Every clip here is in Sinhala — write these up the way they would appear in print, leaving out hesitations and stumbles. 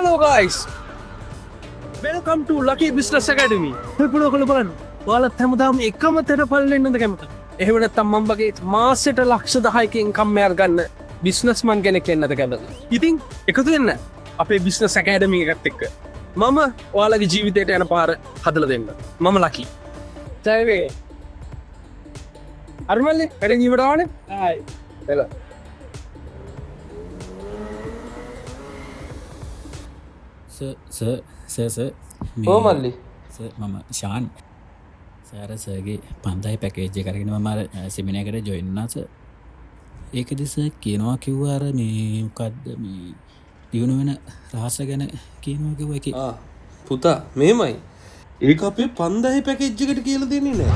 Hello guys. Welcome to Lucky Business Academy. ఇప్పుడు ఒకళ్ళు බලන්න. ඔයාලත් හැමදාම එකම තැනපල් වෙන්නද කැමති? එහෙම නැත්නම් මම වගේ මාසෙට ලක්ෂ 10ක ඉන්කම් එකක් ගන්න බිස්නස්මන් කෙනෙක් වෙන්නද කැමති? ඉතින් එකතු වෙන්න අපේ බිස්නස් ඇකඩමි එකත් එක්ක. මම ඔයාලගේ ජීවිතයට යන පාර හදලා දෙන්න. මම ලකි. ජය වේ. අරුමල්ලි වැඩ ජීවිතය ආවනේ? හායි. එලා. සර් ඕ මල්ලි මම ශාන් සෑරසගේ පන්දයි පැකේජ්ජ කරගෙන මම සිමිනයකට ජොයින්නස ඒකදිස කියනවා කිව්වාර මේ මොකක්ද මේ දියුණු වෙන රහස ගැන කියනවා කිව්ව එක පුතා මේමයි ඒක අපේ 5000 පැකේජ් එකට කියලා දෙන්නේ නෑ.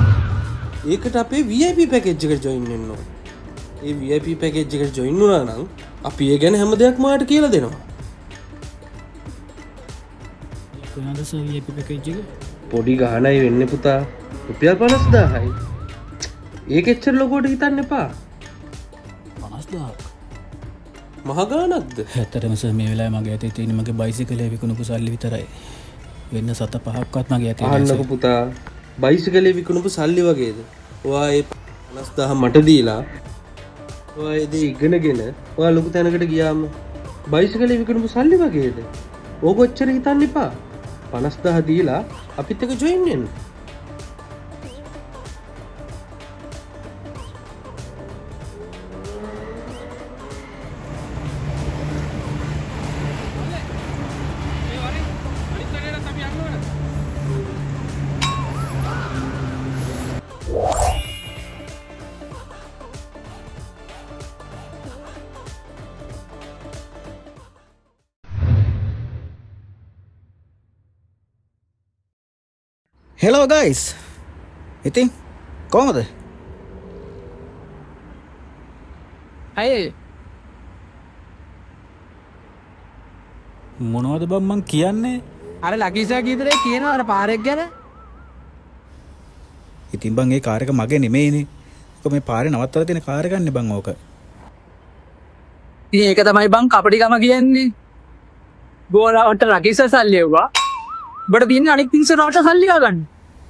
ඒකට අපේ VIP පැකේජ් එකට ජොයින් වෙන්න ඕන. ඒ VIP පැකේජ් එකට ජොයින් වුණා නම් අපි ඒ ගැන හැම දෙයක්ම ඔයාලට කියලා දෙනවා. කොහොමද සර් VIP පැකේජ් එක? පොඩි ගහනයි වෙන්නේ පුතා. රුපියල් 50000යි. ඒක එච්චර ලොකෝට හිතන්න එපා. 50000ක්. මහ ගානක්ද? ඇත්තටම සර් මේ වෙලාවේ මගේ අතේ තියෙන මගේ බයිසිකලේ විකුණපු සල්ලි විතරයි. වෙන 7-5ක්වත් මගේ අතේ නැහැ. අහන්නකො පුතා. බයිසිකලේ විකුණපු සල්ලි වගේද? ඔයා ඒ 50000 මට දීලා ඔයා ඒ දේ ඉගෙනගෙන ඔයා ලොකු තැනකට ගියාම බයිසිකලේ විකුණපු සල්ලි වගේද? ඕක ඔච්චර හිතන්න එපා. 50000 දීලා අපිත් එක්ක ජොයින් වෙන්න. හෙලෝ ගයිස් ඉතින් කොහමද? අය මොනවද බං මං කියන්නේ? අර ලකීසා කීතරේ කියනවා අර පාරෙක් ගැන. ඉතින් බං ඒ කාර් එක මගේ නෙමෙයිනේ. ඒක මේ පාරේ නවත්තලා තියෙන කාර් එකක් නේ බං ඕක. ඉතින් ඒක තමයි බං කපටිකම කියන්නේ. ගෝලාවට රකීස සල්ලි එව්වා. ඔබට තියෙන අනික් පින්සරට සල්ලි ගන්න.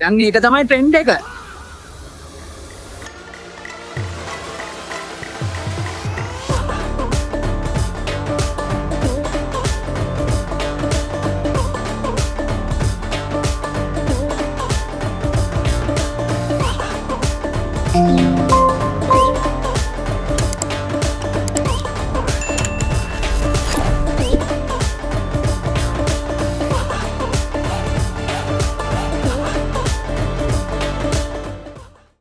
දැන් ඒක තමයි ට්‍රෙන්ඩ් එක.